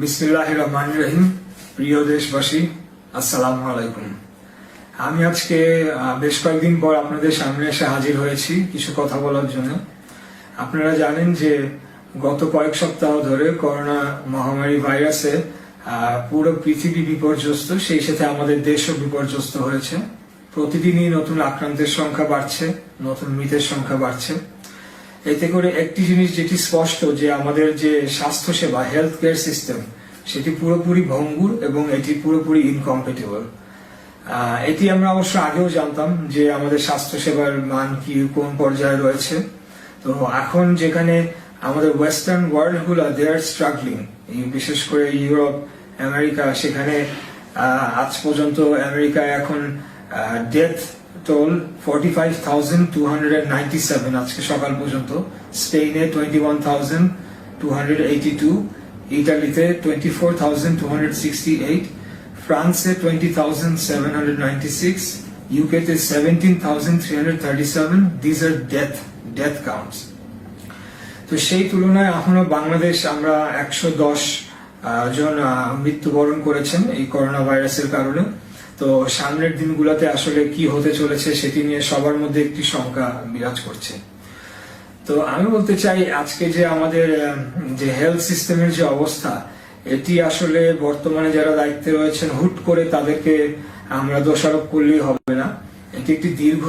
বিসমিল্লাহির রহমানির রহিম। প্রিয় দেশবাসী, আসসালামু আলাইকুম। আমি আজকে বেশ কয়েকদিন পর আপনাদের সামনে এসে হাজির হয়েছি কিছু কথা বলার জন্য। আপনারা জানেন যে গত কয়েক সপ্তাহ ধরে করোনা মহামারী ভাইরাসে পুরো পৃথিবী বিপর্যস্ত, সেই সাথে আমাদের দেশও বিপর্যস্ত হয়েছে। প্রতিদিনই নতুন আক্রান্তের সংখ্যা বাড়ছে, নতুন মৃতের সংখ্যা বাড়ছে। এতে করে একটি জিনিস যেটি স্পষ্ট, যে আমাদের যে স্বাস্থ্য সেবা, হেলথ কেয়ার সিস্টেম, সেটি পুরোপুরি ভঙ্গুর এবং এটি পুরোপুরি ইনকম্পিটেবল। এটি আমরা অবশ্য আগেও জানতাম যে আমাদের স্বাস্থ্য সেবার মান কি কোন পর্যায়ে রয়েছে। তো এখন যেখানে আমাদের ওয়েস্টার্ন ওয়ার্ল্ড গুলা দে আর স্ট্রাগলিং, বিশেষ করে ইউরোপ, আমেরিকা, সেখানে আজ পর্যন্ত আমেরিকায় এখন ডেথ টোল 45,297 আজকে সকাল পর্যন্ত। স্পেনে 21,282, ইটালিতে 24,268, ফ্রান্সে 20,796, ইউকেতে 17,337। This are death counts. তো সেই তুলনায় এখনো বাংলাদেশ আমরা 110 জন মৃত্যুবরণ করেছেন এই করোনা ভাইরাসের কারণে। তো সামনের দিনগুলোতে আসলে কি হতে চলেছে সেটি নিয়ে সবার মধ্যে একটি শঙ্কা বিরাজ করছে। তো আমি বলতে চাই, আজকে যে আমাদের যে হেলথ সিস্টেমের যে অবস্থা, এটি আসলে বর্তমানে যারা দায়িত্বে রয়েছেন হুট করে তাদেরকে আমরা দোষারোপ করলেই হবে না। এটি একটি দীর্ঘ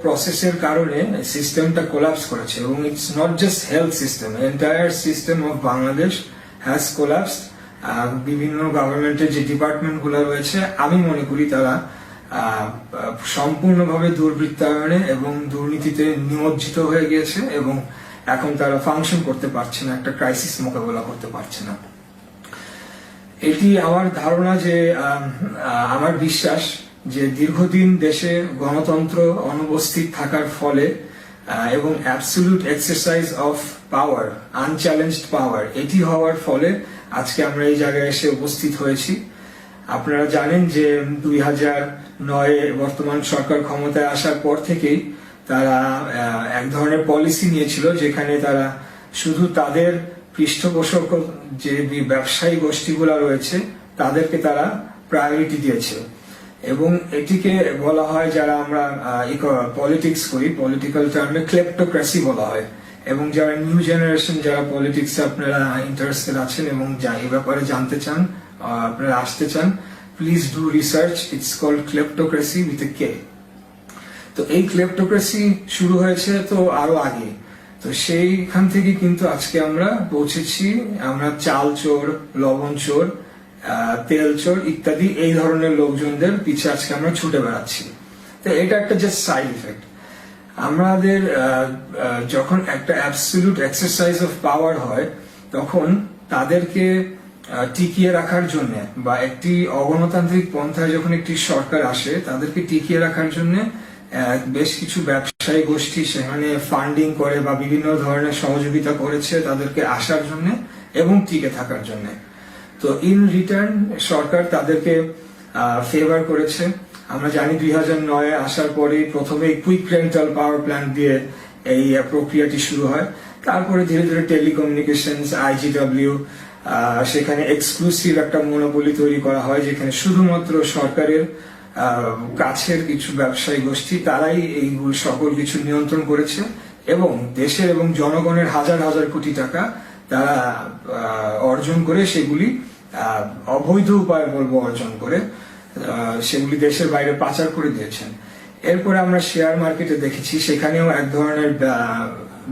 প্রসেসের কারণে সিস্টেমটা কোলাপস করেছে, এবং it's not just health system, entire system of Bangladesh has collapsed. বিভিন্ন গভর্নমেন্টের যে ডিপার্টমেন্ট গুলো রয়েছে, আমি মনে করি তারা সম্পূর্ণভাবে দুর্বৃত্তায়নে এবং দুর্নীতিতে নিমজ্জিত হয়ে গিয়েছে, এবং এখন তারা ফাংশন করতে পারছে না, একটা ক্রাইসিস মোকাবেলা করতে পারছে না। এটি আমার ধারণা, যে আমার বিশ্বাস যে দীর্ঘদিন দেশে গণতন্ত্র অনুপস্থিত থাকার ফলে এবং অ্যাবসলিউট এক্সারসাইজ অফ পাওয়ার, আনচ্যালেঞ্জড পাওয়ার, এটি হওয়ার ফলে আজকে আমরা এই জায়গায় এসে উপস্থিত হয়েছি। আপনারা জানেন যে 2009 বর্তমান সরকার ক্ষমতায় আসার পর থেকেই তারা এক ধরনের পলিসি নিয়েছিল, যেখানে তারা শুধু তাদের পৃষ্ঠপোষক যে ব্যবসায়ী গোষ্ঠীগুলো রয়েছে তাদেরকে তারা প্রায়োরিটি দিয়েছে, এবং এটিকে বলা হয়, যারা আমরা পলিটিক্স করি, পলিটিক্যাল টার্মে ক্লেপ্টোক্রেসি বলা হয়। এবং যারা নিউ জেনারেশন, যারা পলিটিক্সে আপনারা ইন্টারেস্টেড আছেন এবং এই ব্যাপারে জানতে চান, আপনারা আসতে চান, please do research. It's called kleptocracy with a K. তো এই ক্লেপ্টোক্রেসি শুরু হয়েছে তো আরো আগে। তো সেইখান থেকে কিন্তু আজকে আমরা পৌঁছেছি, আমরা চাল চোর, লবণ চোর, তেল চোর ইত্যাদি এই ধরনের লোকজনদের পিছে আজকে আমরা ছুটে বেড়াচ্ছি। তো এটা একটা জাস্ট সাইড ইফেক্ট। আমাদের যখন একটা অ্যাবসলিউট এক্সারসাইজ অফ পাওয়ার হয়, তখন তাদেরকে টিকিয়ে রাখার জন্য, বা একটি অগণতান্ত্রিক পন্থায় যখন একটি সরকার আসে, তাদেরকে টিকিয়ে রাখার জন্য বেশ কিছু ব্যবসায়ী গোষ্ঠী সেখানে ফান্ডিং করে বা বিভিন্ন ধরনের সহযোগিতা করেছে তাদেরকে আসার জন্য এবং টিকে থাকার জন্য। তো ইন রিটার্ন সরকার তাদেরকে ফেভার করেছে। আমরা জানি 2009 আসার পরে প্রথমে কুইক রেন্টাল পাওয়ার প্ল্যান্ট দিয়ে এই প্রক্রিয়াটি শুরু হয়। তারপরে ধীরে ধীরে টেলিকমিউনিকেশনস, IGW, সেখানে এক্সক্লুসিভ একটা মনোপলি তৈরি করা হয়, যেখানে শুধুমাত্র সরকারের কাছের কিছু ব্যবসায়ী গোষ্ঠী তারাই এইগুলো সকল কিছু নিয়ন্ত্রণ করেছে, এবং দেশের এবং জনগণের হাজার হাজার কোটি টাকা তারা অর্জন করে, সেগুলি অবৈধ উপায় বলবো অর্জন করে সেগুলি দেশের বাইরে পাচার করে দিয়েছেন। এরপরে আমরা শেয়ার মার্কেটে দেখেছি, সেখানেও এক ধরনের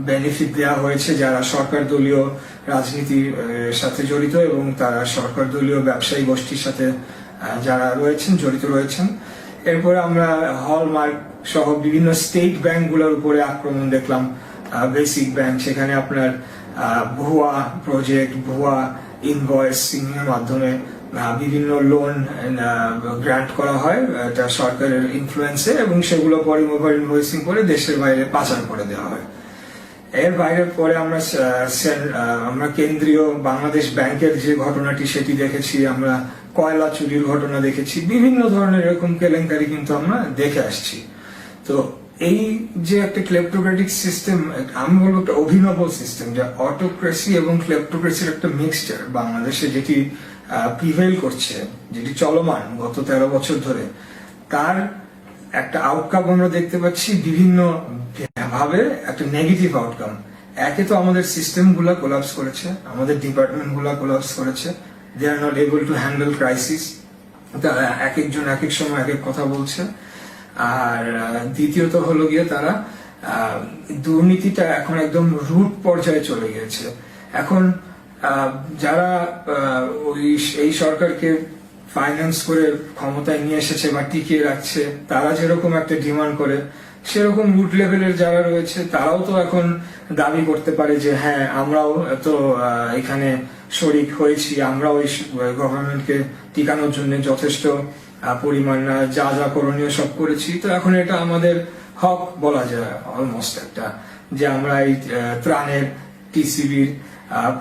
বেনিফিট দেওয়া হয়েছে যারা সরকার দলীয় রাজনীতির সাথে জড়িত, এবং তারা সরকার দলীয় ব্যবসায়ী গোষ্ঠীর সাথে যারা রয়েছেন, জড়িত রয়েছেন। এরপরে আমরা হলমার্ক সহ বিভিন্ন স্টেট ব্যাংক গুলোর উপরে আক্রমণ দেখলাম, বেসিক ব্যাংক, সেখানে আপনার ভুয়া প্রজেক্ট, ভুয়া ইনভয়েসিং এর মাধ্যমে বিভিন্ন লোন গ্রান্ট করা হয় এটা সরকারের ইনফ্লুয়েন্সে, এবং সেগুলো পরে মোবাইল ইনভয়েসিং করে দেশের বাইরে পাচার করে দেওয়া হয়। এর বাইরে পরে আমরা কেন্দ্রীয় বাংলাদেশ ব্যাংকের যে ঘটনাটি সেটি দেখেছি, আমরা কয়লা চুরির ঘটনা দেখেছি, বিভিন্ন ধরনের এরকম কেলেঙ্কারি কিন্তু আমরা দেখে আসছি। তো এই যে একটা ক্লেপ্টোক্রেটিক সিস্টেম, আমি বলবো একটা অভিনব সিস্টেম, যে অটোক্রেসি এবং ক্লেপ্টোক্রেসির একটা মিক্সচার বাংলাদেশে যেটি প্রিভেল করছে, যেটি চলমান গত 13 বছর ধরে, তার একটা আউটকাম আমরা দেখতে পাচ্ছি বিভিন্ন ভাবে, একটা নেগেটিভ আউটকাম। একে তো আমাদের সিস্টেম গুলা কোলাপস করেছে, আমাদের ডিপার্টমেন্ট গুলা কোলাপস করেছে, they are not able to handle crisis, এক একজন এক এক সময় এক এক কথা বলছে। আর দ্বিতীয়ত হলো গিয়ে তারা দুর্নীতিটা এখন একদম রুট পর্যায়ে চলে গিয়েছে। এখন যারা এই সরকারকে ফাইন্যান্স করে ক্ষমতায় নিয়ে এসেছে বা টিকিয়ে রাখছে, তারা যেরকম একটা ডিমান্ড করে, সেরকম রুট লেভেলের যারা রয়েছে তারাও তো এখন দাবি করতে পারে যে হ্যাঁ, আমরাও তো এখানে শরিক হয়েছি, আমরাও এই গভর্নমেন্টকে টিকানোর জন্য যথেষ্ট পরিমাণ যা যা করণীয় সব করেছি। তো এখন এটা আমাদের হক বলা যায় অলমোস্ট একটা, যে আমরা এই ত্রাণের, টিসিবির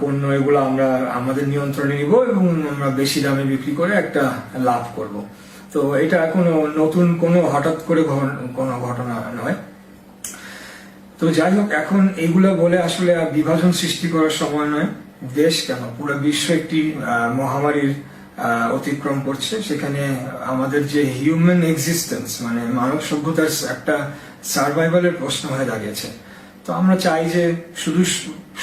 পণ্য এগুলো আমরা আমাদের নিয়ন্ত্রণে নিব এবং আমরা বেশি দামে বিক্রি করে একটা লাভ করব। তো এটা কোনো নতুন কোনো হঠাৎ করে কোনো ঘটনা নয়। তো যাই হোক, এখন এগুলা বলে আসলে বিভাজন সৃষ্টি করার সময় নয়। দেশ কেন, পুরো বিশ্ব একটি মহামারীর অতিক্রম করছে। সেখানে আমাদের যে হিউম্যান এক্সিস্টেন্স, মানে মানব সভ্যতার একটা সার্ভাইভালের প্রশ্ন হয়ে দাঁড়িয়েছে। তো আমরা চাই যে শুধু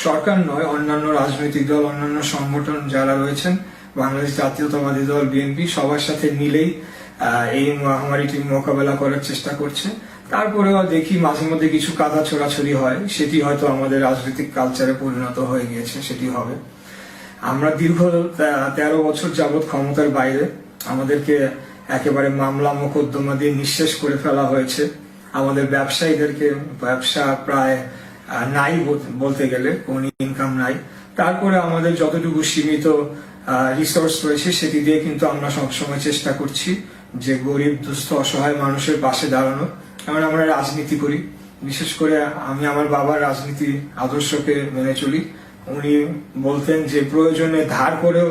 সরকার নয়, অন্যান্য রাজনৈতিক দল, অন্যান্য সংগঠন যারা রয়েছেন, বাংলাদেশ জাতীয়তাবাদী দল বিএনপি, সবার সাথে মিলেই এই মহামারীটি মোকাবেলা করার চেষ্টা করছে। তারপরেও দেখি মাঝে মধ্যে কিছু কাদা ছোড়াছড়ি হয়, সেটি হয়তো আমাদের রাজনৈতিক কালচারে পরিণত হয়ে গিয়েছে, সেটি হবে। আমরা দীর্ঘ 13 বছর যাবৎ ক্ষমতার বাইরে, আমাদেরকে একেবারে মামলা মোকদ্দমা দিয়ে নিঃশেষ করে ফেলা হয়েছে। আমাদের ব্যবসায়ীদেরকে ব্যবসা প্রায় নাই বলতে গেলে, কোন ইনকাম নাই। তারপরে আমাদের যতটুকু সীমিত রিসোর্স রয়েছে সেটি দিয়ে কিন্তু আমরা সবসময় চেষ্টা করছি যে গরিব, দুস্থ, অসহায় মানুষের পাশে দাঁড়ানো। কারণ আমরা রাজনীতি করি, বিশেষ করে আমি আমার বাবার রাজনীতি আদর্শকে মেনে চলি। উনি বলতেন যে প্রয়োজনে ধার করেও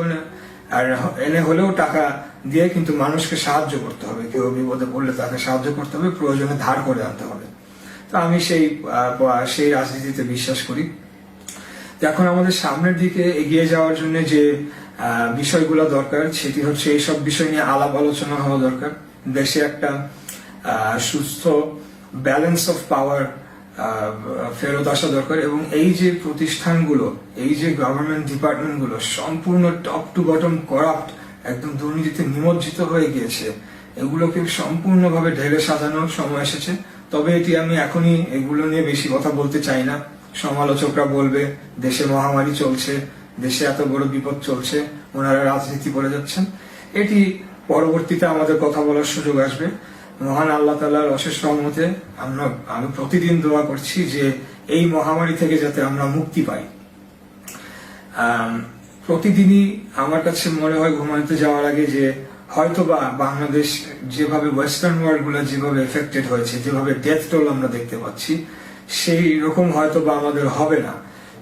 আর এনে হলেও টাকা দিয়ে কিন্তু মানুষকে সাহায্য করতে হবে, কেউ বিপদে পড়লে তাকে সাহায্য করতে হবে, প্রয়োজনে ধার করে আনতে হবে। তো আমি সেই রাজনীতিতে বিশ্বাস করি। এখন আমাদের সামনের দিকে এগিয়ে যাওয়ার জন্য যে বিষয়গুলো দরকার, সেটি হচ্ছে এইসব বিষয় নিয়ে আলাপ আলোচনা হওয়া দরকার। দেশে একটা সুস্থ ব্যালেন্স অফ পাওয়ার ফেরত আসা দরকার, এবং এই যে প্রতিষ্ঠানগুলো, এই যে গভর্নমেন্ট ডিপার্টমেন্টগুলো সম্পূর্ণ টপ টু বটম করাপ্ট, একদম দুর্নীতিতে নিমজ্জিত হয়ে গিয়েছে, এগুলোকে সম্পূর্ণভাবে ঢেলে সাজানোর সময় এসেছে। তবে এটি আমি এখনই এগুলো নিয়ে বেশি কথা বলতে চাই না। সমালোচকরা বলবে দেশে মহামারী চলছে, দেশে এত বড় বিপদ চলছে, ওনারা রাজনীতি করে যাচ্ছেন। এটি পরবর্তীতে আমাদের কথা বলার সুযোগ আসবে। মহান আল্লাহ তাআলার অশেষ রহমতে আমি প্রতিদিন দোয়া করছি যে এই মহামারী থেকে যাতে আমরা মুক্তি পাই। প্রতিদিনই আমার কাছে মনে হয় ঘুমাতে যাওয়ার আগে যে হয়তোবা বাংলাদেশ যেভাবে ওয়েস্টার্ন ওয়ার্ল্ড গুলো যেভাবে এফেক্টেড হয়েছে, যেভাবে ডেথ টোল আমরা দেখতে পাচ্ছি, সেই রকম হয়তোবা আমাদের হবে না।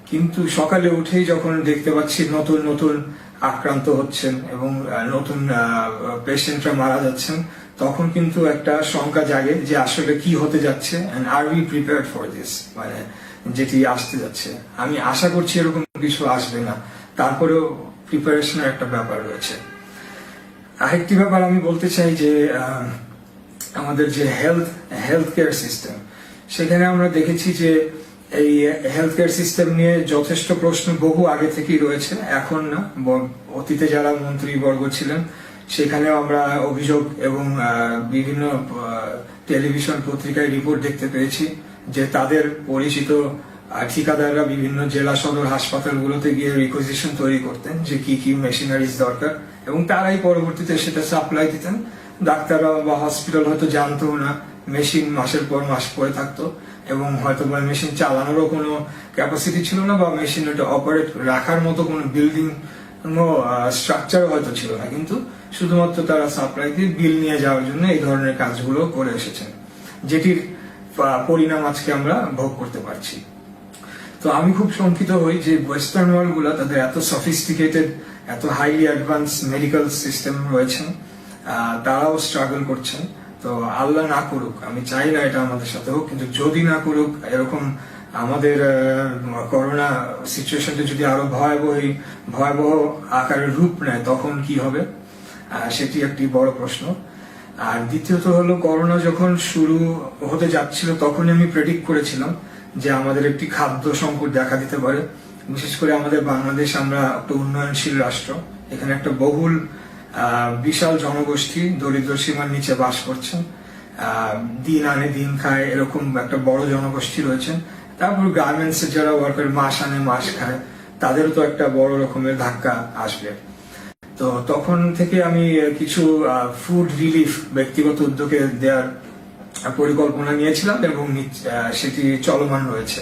কিন্তু সকালে উঠেই যখন দেখতে পাচ্ছি নতুন নতুন আক্রান্ত হচ্ছেন এবং নতুন পেশেন্টরা মারা যাচ্ছেন, তখন কিন্তু একটা শঙ্কা জাগে যে আসলে কি হতে যাচ্ছে, and are we prepared for this, মানে যেটি আসতে যাচ্ছে। আমি আশা করছি এরকম কিছু আসবে না, তারপরেও প্রিপারেশনের একটা ব্যাপার রয়েছে। আরেকটি ব্যাপার আমি বলতে চাই যে আমাদের যে হেলথ কেয়ার সিস্টেম, সেখানে আমরা দেখেছি যে এই হেলথ কেয়ার সিস্টেম নিয়ে যথেষ্ট প্রশ্ন বহু আগে থেকেই রয়েছে, এখন না, অতীতে যারা মন্ত্রীবর্গ ছিলেন সেখানেও আমরা অভিযোগ এবং বিভিন্ন টেলিভিশন পত্রিকায় রিপোর্ট দেখতে পেয়েছি যে তাদের পরিচিত ঠিকাদাররা বিভিন্ন জেলা সদর হাসপাতালগুলোতে গিয়ে রিকুইজিশন তৈরি করতেন যে কি কি মেশিনারিজ দরকার, এবং তারাই পরবর্তীতে সেটা সাপ্লাই দিতেন। ডাক্তাররা বা হসপিটাল হয়তো জানতো না, মেশিন মাসের পর মাস পরে থাকতো, এবং হয়তো বা মেশিন চালানোরও কোনো ক্যাপাসিটি ছিল না, বা মেশিন ওটা অপারেট রাখার মতো কোনো বিল্ডিং স্ট্রাকচার হয়তো ছিল না, কিন্তু শুধুমাত্র তারা সাপ্লাই দিয়ে বিল নিয়ে যাওয়ার জন্য এই ধরনের কাজগুলো করে এসেছেন, যেটির পরিণাম আজকে আমরা ভোগ করতে পারছি। তো আমি খুব শঙ্কিত হই যে ওয়েস্টার্ন ওয়ার্ল্ড গুলা তাদের এত সফিস্টিকেটেড, এত হাইলি অ্যাডভান্স মেডিকেল সিস্টেম রয়েছেন, তারাও স্ট্রাগল করছেন। তো তো আল্লাহ না করুক, আমি চাই না এটা আমাদের সাথে হোক, কিন্তু যদি না করুক, এরকম আমাদের করোনা সিচুয়েশনটা যদি আরো ভয়াবহ আকারের রূপ নেয়, তখন কি হবে, সেটি একটি বড় প্রশ্ন। আর দ্বিতীয়ত হলো, করোনা যখন শুরু হতে যাচ্ছিল তখনই আমি প্রেডিক্ট করেছিলাম যে আমাদের একটি খাদ্য সংকট দেখা দিতে পারে। বিশেষ করে আমাদের বাংলাদেশ, আমরা একটা উন্নয়নশীল রাষ্ট্র, এখানে একটা বহুল বিশাল জনগোষ্ঠী দরিদ্র সীমার নিচে বাস করছেন, দিন আনে দিন খায়, এরকম একটা বড় জনগোষ্ঠী রয়েছেন। তারপর গার্মেন্টস এর যারা ওয়ার্কার, মাস আনে মাস খায়, তাদেরও তো একটা বড় রকমের ধাক্কা আসবে। তো তখন থেকে আমি কিছু ফুড রিলিফ ব্যক্তিগত উদ্যোগে দেওয়ার পরিকল্পনা নিয়েছিলাম এবং সেটি চলমান রয়েছে।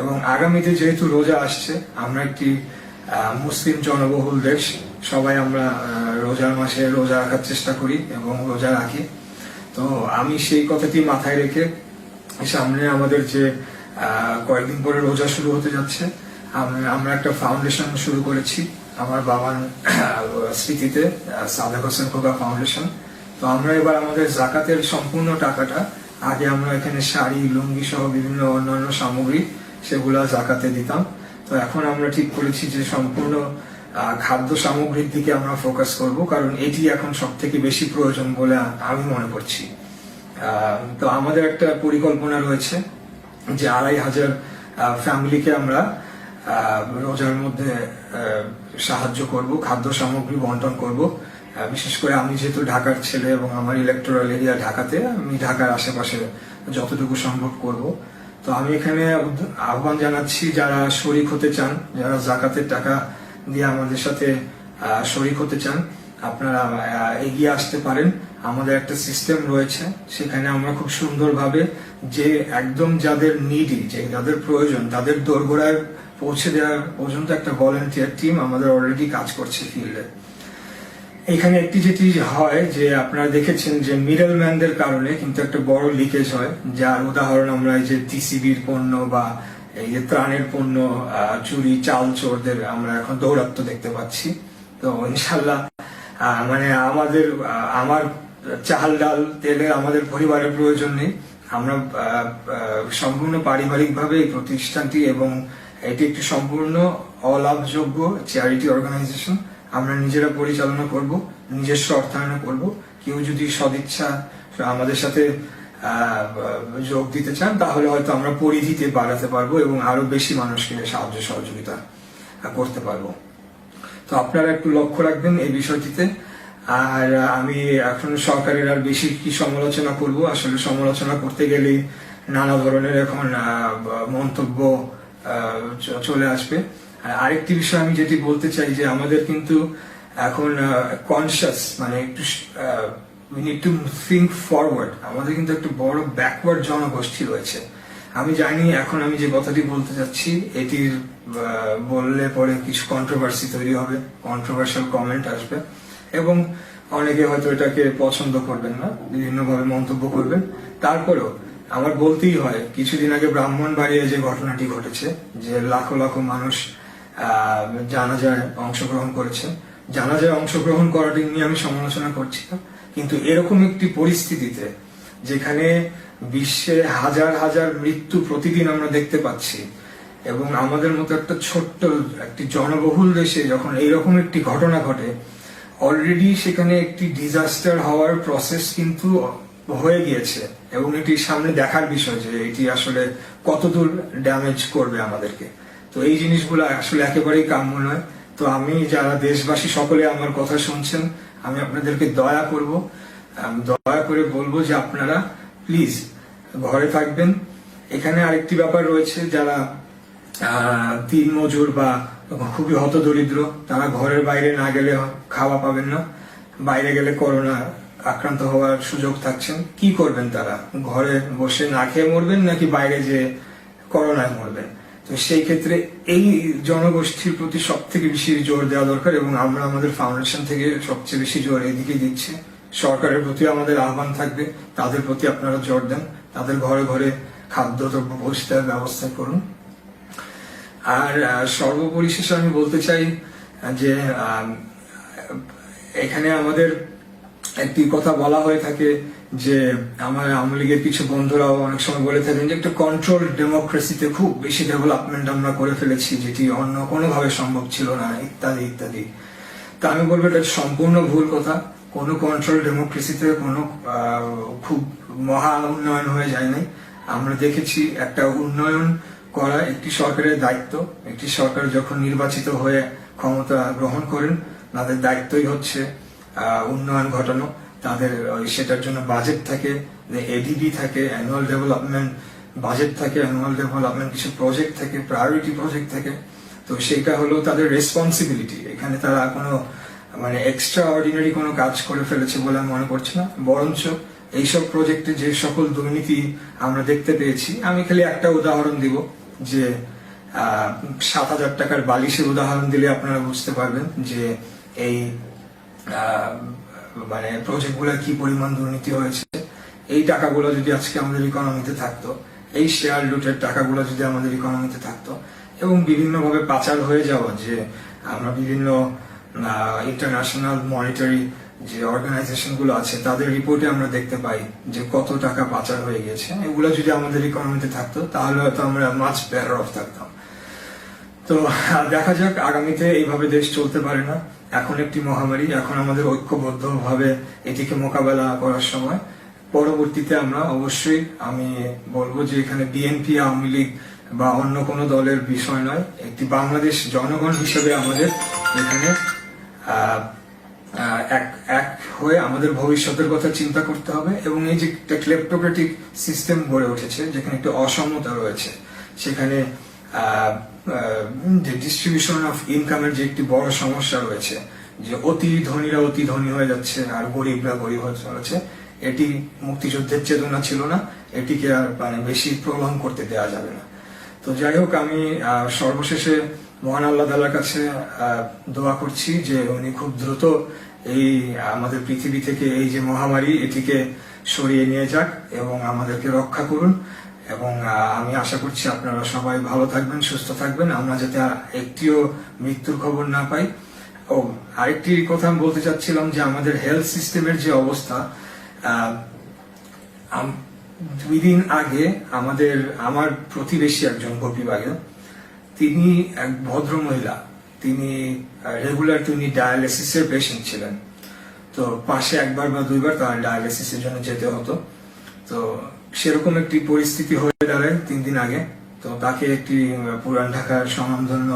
এবং আগামীতে যেহেতু রোজা আসছে, আমরা একটি মুসলিম জনবহুল দেশ, সবাই আমরা রোজার মাসে রোজা রাখার চেষ্টা করি এবং রোজা রাখি। তো আমি সেই কথাটি মাথায় রেখে সামনে আমাদের যে কয়েকদিন পরে রোজা শুরু হতে যাচ্ছে, আমরা একটা ফাউন্ডেশন শুরু করেছি আমার বাবার স্মৃতিতে, সাদেক হোসেন খোকা ফাউন্ডেশন। তো আমরা এবার আমাদের জাকাতের সম্পূর্ণ টাকাটা, আগে আমরা এখানে শাড়ি, লুঙ্গি সহ বিভিন্ন অন্যান্য সামগ্রী, সেগুলা জাকাতে দিতাম। তো এখন আমরা ঠিক করেছি যে সম্পূর্ণ খাদ্য সামগ্রীর দিকে আমরা ফোকাস করব, কারণ এটি এখন সব থেকে বেশি প্রয়োজন বলে আমি মনে করছি। তো আমাদের একটা পরিকল্পনা রয়েছে যে 2500 ফ্যামিলিকে আমরা রোজার মধ্যে সাহায্য করব, খাদ্য সামগ্রী বন্টন করব। বিশেষ করে আমি যেহেতু ঢাকার ছেলে এবং আমার ইলেকটোরাল এরিয়া ঢাকাতে, আমি ঢাকার আশেপাশে যতটুকু সম্ভব করব। তো আমি এখানে আহ্বান জানাচ্ছি, যারা শরিক হতে চান, যারা জাকাতের টাকা দিয়ে আমাদের সাথে শরিক হতে চান, আপনারা এগিয়ে আসতে পারেন। আমাদের একটা সিস্টেম রয়েছে, সেখানে আমরা খুব সুন্দরভাবে যে একদম যাদের নিডি, যাদের প্রয়োজন, তাদের দোরগোড়ায় পৌঁছে দেওয়ার পর্যন্ত একটা ভলেন্টিয়ার টিম আমাদের অলরেডি কাজ করছে ফিল্ডে। এখানে একটি যেটি হয় যে আপনারা দেখেছেন যে মিডল ম্যানদের কারণে কিন্তু একটা বড় লিকেজ হয়, যার উদাহরণ আমরা এই যে টিসিবির পণ্য বা এই যে ত্রাণের পণ্য চুরি, চাল চোরদের আমরা এখন দৌরাত্ম্য দেখতে পাচ্ছি। তো ইনশাল্লাহ মানে আমার চাল ডাল তেলে আমাদের পরিবারের প্রয়োজন নেই। আমরা সম্পূর্ণ পারিবারিকভাবে এই প্রতিষ্ঠানটি, এবং এটি একটি সম্পূর্ণ অলাভযোগ্য চ্যারিটি অর্গানাইজেশন, আমরা নিজেরা পরিচালনা করব, নিজস্ব অর্থায়নে করব। কেউ যদি সদিচ্ছা আমাদের সাথে যোগ দিতে চান, তাহলে হয়তো আমরা পরিধিতে বাড়াতে পারবো এবং আরো বেশি মানুষকে সাহায্য সহযোগিতা করতে পারবো। তো আপনারা একটু লক্ষ্য রাখবেন এই বিষয়টিতে। আর আমি এখন সরকারের আর বেশি কি সমালোচনা করব, আসলে সমালোচনা করতে গেলে নানা ধরনের এখন মন্তব্য চলে আসবে। আরেকটি বিষয় আমি যেটি বলতে চাই যে আমাদের কিন্তু এখন কনসিয়াস, মানে একটু we need to think forward। আমাদের কিন্তু একটা বড় ব্যাকওয়ার্ড জনগোষ্ঠী রয়েছে। আমি জানি এখন আমি যে কথাটি বলতে যাচ্ছি, এটির বললে পরে কিছু কন্ট্রোভার্সি তৈরি হবে, কন্ট্রোভার্সিয়াল কমেন্ট আসবে এবং অনেকে হয়তো এটাকে পছন্দ করবেন না, বিভিন্নভাবে মন্তব্য করবেন। তারপরেও আমার বলতেই হয়, কিছুদিন আগে ব্রাহ্মণবাড়িয়ায় যে ঘটনাটি ঘটেছে, যে লাখো লাখো মানুষ জানাজায় অংশগ্রহণ করেছে, জানাজায় অংশগ্রহণ করাটি নিয়ে আমি সমালোচনা করছি না, কিন্তু এরকম একটি পরিস্থিতিতে যেখানে বিশ্বে হাজার হাজার মৃত্যু প্রতিদিন আমরা দেখতে পাচ্ছি, এবং আমাদের মতো একটা ছোট্ট একটি জনবহুল দেশে যখন এইরকম একটি ঘটনা ঘটে, অলরেডি সেখানে একটি ডিজাস্টার হওয়ার প্রসেস কিন্তু হয়ে গিয়েছে এবং এটি সামনে দেখার বিষয় যে এটি আসলে কতদূর ড্যামেজ করবে আমাদেরকে। তো এই জিনিসগুলো আসলে একেবারেই কাম্য নয়। তো আমি, যারা দেশবাসী সকলে আমার কথা শুনছেন, আমি আপনাদেরকে দয়া করে বলবো যে আপনারা প্লিজ ঘরে থাকবেন। এখানে আরেকটি ব্যাপার রয়েছে, যারা দিন মজুর বা খুবই হতদরিদ্র, তারা ঘরের বাইরে না গেলে খাওয়া পাবেন না, বাইরে গেলে করোনা আক্রান্ত হওয়ার সুযোগ থাকছেন। কি করবেন তারা? ঘরে বসে না খেয়ে মরবেন নাকি বাইরে যে করোনায় মরবেন? তো সেই ক্ষেত্রে এই জনগোষ্ঠীর প্রতি সব থেকে বেশি জোর দেওয়া দরকার এবং আমরা আমাদের ফাউন্ডেশন থেকে সবচেয়ে বেশি জোর এদিকে দিচ্ছি। সরকারের প্রতি আমাদের আহ্বান থাকবে, তাদের প্রতি আপনারা জোর দেন, তাদের ঘরে ঘরে খাদ্যদ্রব্য পৌঁছে দেওয়ার ব্যবস্থা করুন। আর সর্বোপরিশেষে আমি বলতে চাই যে এখানে আমাদের একটি কথা বলা হয়ে থাকে যে আমার আওয়ামী লীগের কিছু বন্ধুরাও অনেক সময় বলে থাকেন যে একটা কন্ট্রোল ডেমোক্রেসিতে খুব বেশি ডেভেলপমেন্ট আমরা করে ফেলেছি, যেটি অন্য কোনোভাবে সম্ভব ছিল না, ইত্যাদি ইত্যাদি। তা আমি বলবো এটা সম্পূর্ণ ভুল কথা। কোনো কন্ট্রোল ডেমোক্রেসিতে কোনো খুব মহা উন্নয়ন হয়ে যায় নাই। আমরা দেখেছি একটা উন্নয়ন করা একটি সরকারের দায়িত্ব। একটি সরকার যখন নির্বাচিত হয়ে ক্ষমতা গ্রহণ করেন, তাদের দায়িত্বই হচ্ছে উন্নয়ন ঘটানো। তাদের সেটার জন্য বাজেট থাকে, এডিবি থাকে, অ্যানুয়াল ডেভেলপমেন্ট বাজেট থাকে, অ্যানুয়াল ডেভেলপমেন্ট কিছু প্রজেক্ট থাকে, প্রায়োরিটি প্রজেক্ট থাকে। তো সেটা হলো তাদের রেসপন্সিবিলিটি। এখানে তারা কোনো মানে এক্সট্রা অর্ডিনারি কোনো কাজ করে ফেলেছে বলে আমি মনে করছি না। বরঞ্চ এইসব প্রজেক্টে যে সকল দুর্নীতি আমরা দেখতে পেয়েছি, আমি খালি একটা উদাহরণ দিব যে 7,000 টাকার বালিশের উদাহরণ দিলে আপনারা বুঝতে পারবেন যে এই মানে প্রজেক্টগুলো কি পরিমাণ দুর্নীতি হয়েছে। এই টাকাগুলো যদি আজকে আমাদের ইকোনমিতে থাকতো, এই শেয়ার লুটের টাকাগুলো যদি আমাদের ইকোনমিতে থাকতো, এবং বিভিন্নভাবে পাচার হয়ে যাওয়া, যে আমরা বিভিন্ন ইন্টারন্যাশনাল মনিটারি যে অর্গানাইজেশন গুলো আছে তাদের রিপোর্টে আমরা দেখতে পাই যে কত টাকা পাচার হয়ে গেছে। এগুলো যদি আমাদের ইকোনমিতে থাকতো তাহলে হয়তো আমরা মাছ বেটার অফ থাকতাম। তো দেখা যাক, আগামীতে এইভাবে দেশ চলতে পারে না। এখন একটি মহামারী, এখন আমাদের ঐক্যবদ্ধ ভাবে এটিকে মোকাবেলা করার সময়। পরবর্তীতে আমরা অবশ্যই আমি বলবো যে এখানে বিএনপি, আওয়ামী লীগ বা অন্য কোনো দলের বিষয় নয়, একটি বাংলাদেশ জনগণ হিসেবে আমাদের এখানে এক হয়ে আমাদের ভবিষ্যতের কথা চিন্তা করতে হবে। এবং এই যে একটা ক্লেপ্টোক্রেটিক সিস্টেম গড়ে উঠেছে, যেখানে একটা অসমতা রয়েছে, সেখানে যে ডিস্ট্রিবিউশন অফ ইনকামের যে একটি বড় সমস্যা রয়েছে, যে অতি ধনীরা অতি ধনী হয়ে যাচ্ছে আর গরিবরা গরিব হয়ে চলেছে, এটি মুক্তিযুদ্ধের চেতনা ছিল না। এটিকে আর মানে বেশি প্রলং করতে দেওয়া যাবে না। তো যাই হোক, আমি সর্বশেষে মহান আল্লাহ তাআলার কাছে দোয়া করছি যে উনি খুব দ্রুত এই আমাদের পৃথিবী থেকে এই যে মহামারী, এটিকে সরিয়ে নিয়ে যাক এবং আমাদেরকে রক্ষা করুন। এবং আমি আশা করছি আপনারা সবাই ভালো থাকবেন, সুস্থ থাকবেন, আমরা যাতে একটিও মৃত্যুর খবর না পাই। ও আরেকটি কথা আমি বলতে চাচ্ছিলাম যে আমাদের হেলথ সিস্টেমের যে অবস্থা, 2 দিন আগে আমার প্রতিবেশী একজন গোপীবাগে, তিনি এক ভদ্র মহিলা, তিনি রেগুলার তিনি ডায়ালিসিসের পেশেন্ট ছিলেন। তো পাশে একবার বা দুইবার তার ডায়ালিসিসের জন্য যেতে হতো। তো সেরকম একটি পরিস্থিতি হয়ে দাঁড়ায় 3 দিন আগে। তো তাকে একটি পুরান ঢাকার স্বনামধন্য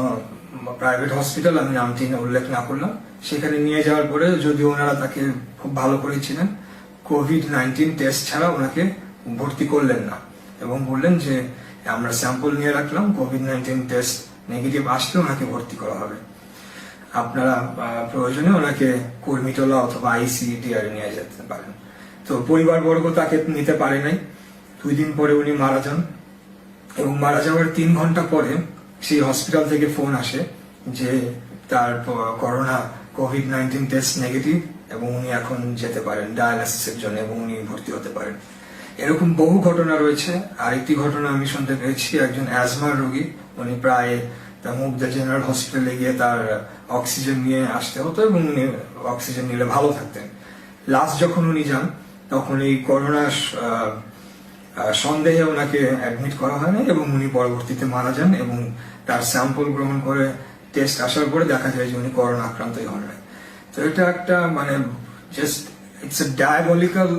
প্রাইভেট হসপিটাল, আমি নামটি উল্লেখ না করলাম, সেখানে নিয়ে যাওয়ার পরে যদিও ওনারা তাকে খুব ভালো করেছিলেন, কোভিড-19 টেস্ট ছাড়া ওনাকে ভর্তি করলেন না এবং বললেন যে আমরা স্যাম্পল নিয়ে রাখলাম, কোভিড-19 টেস্ট নেগেটিভ আসলে ওনাকে ভর্তি করা হবে, আপনারা প্রয়োজনে ওনাকে কর্মীটোলা অথবা আইসিডিআর নিয়ে যেতে পারেন। তো পরিবারবর্গ তাকে নিতে পারে নাই। 2 দিন পরে উনি মারা যান এবং মারা যাওয়ার 3 ঘন্টা পরে সেই হসপিটাল থেকে ফোন আসে যে তার করোনা কোভিড-19 টেস্ট নেগেটিভ এবং উনি এখন যেতে পারেন ডায়ালিসিসের জন্য এবং উনি ভর্তি হতে পারেন। এরকম বহু ঘটনা রয়েছে। আরেকটি ঘটনা আমি শুনতে পেয়েছি, একজন অ্যাজমার রোগী, উনি প্রায় মুগদা জেনারেল হসপিটালে গিয়ে তার অক্সিজেন নিয়ে আসতে হতো এবং উনি অক্সিজেন নিলে ভালো থাকতেন। লাস্ট যখন উনি যান তখন এই করোনা সন্দেহে ওনাকে অ্যাডমিট করা হয় না এবং উনি পরবর্তীতে মারা যান এবং তার স্যাম্পল গ্রহণ করে টেস্ট আসার পরে দেখা যায় যে উনি করোনা আক্রান্তই হন নাই। তো এটা একটা মানে just it's a diabolical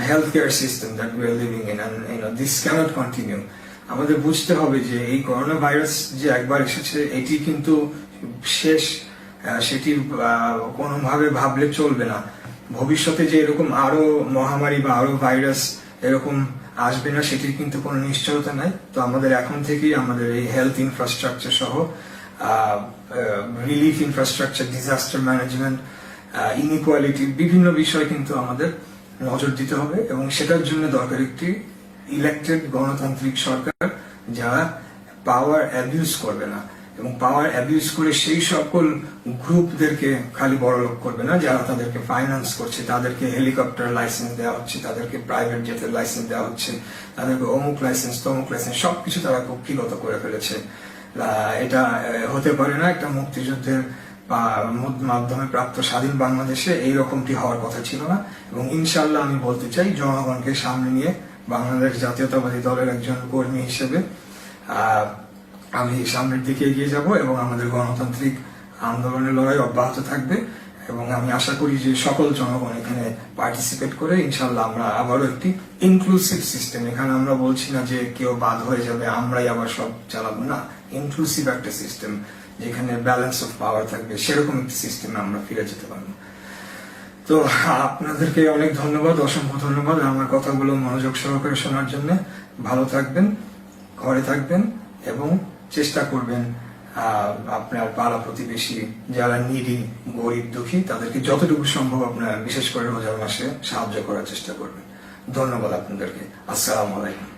health care system that we are living in, and this cannot continue. আমাদের বুঝতে হবে যে এই করোনা ভাইরাস যে একবার এসেছে এটি কিন্তু শেষ, সেটি কোনোভাবে ভাবলে চলবে না। ভবিষ্যতে যে এরকম আরো মহামারী বা আরো ভাইরাস এরকম আসবে না সেটির কিন্তু কোনো নিশ্চয়তা নাই। তো আমাদের এখন থেকেই আমাদের এই হেলথ ইনফ্রাস্ট্রাকচার সহ relief infrastructure, disaster management, inequality, বিভিন্ন বিষয় কিন্তু আমাদের নজর দিতে হবে এবং সেটার জন্য দরকার একটি ইলেক্টেড গণতান্ত্রিক সরকার যারা পাওয়ার অ্যাবিউজ করবে না এবং পাওয়ার অ্যাবিউজ করে সেই সকল গ্রুপদেরকে খালি বড়লোক করবে না যারা তাদেরকে ফাইন্যান্স করছে, তাদেরকে হেলিকপ্টার লাইসেন্স দেওয়া হচ্ছে, তাদেরকে প্রাইভেট জেটের লাইসেন্স দেওয়া হচ্ছে, তাদেরকে অমুক লাইসেন্স তমুক লাইসেন্স সবকিছু তারা কুক্ষিগত করে ফেলেছে। এটা হতে পারে না। একটা মুক্তিযুদ্ধের মাধ্যমে প্রাপ্ত স্বাধীন বাংলাদেশে এইরকমটি হওয়ার কথা ছিল না। এবং ইনশাআল্লাহ আমি বলতে চাই, জনগণকে সামনে নিয়ে বাংলাদেশ জাতীয়তাবাদী দলের একজন কর্মী হিসেবে আমি সামনের দিকে এগিয়ে যাব এবং আমাদের গণতান্ত্রিক আন্দোলনের লড়াই অব্যাহত থাকবে। এবং আমি আশা করি যে সকল জনগণ এখানে পার্টিসিপেট করে ইনশাআল্লাহ আমরা আবারও একটি ইনক্লুসিভ সিস্টেম, এখানে আমরা বলছি না যে কেউ বাদ হয়ে যাবে আমরাই আবার সব চালাবো, না, ইনক্লুসিভ একটা সিস্টেম যেখানে ব্যালেন্স অফ পাওয়ার থাকবে, সেরকম একটি সিস্টেমে আমরা ফিরে যেতে পারবো। তো আপনাদেরকে অনেক ধন্যবাদ, অসংখ্য ধন্যবাদ আমার কথাগুলো মনোযোগ সহকারে শোনার জন্য। ভালো থাকবেন, ঘরে থাকবেন এবং চেষ্টা করবেন আপনার পাড়া প্রতিবেশী যারা নিডি, গরিব, দুঃখী তাদেরকে যতটুকু সম্ভব আপনার বিশেষ করে রোজার মাসে সাহায্য করার চেষ্টা করবেন। ধন্যবাদ আপনাদেরকে। আসসালামু আলাইকুম।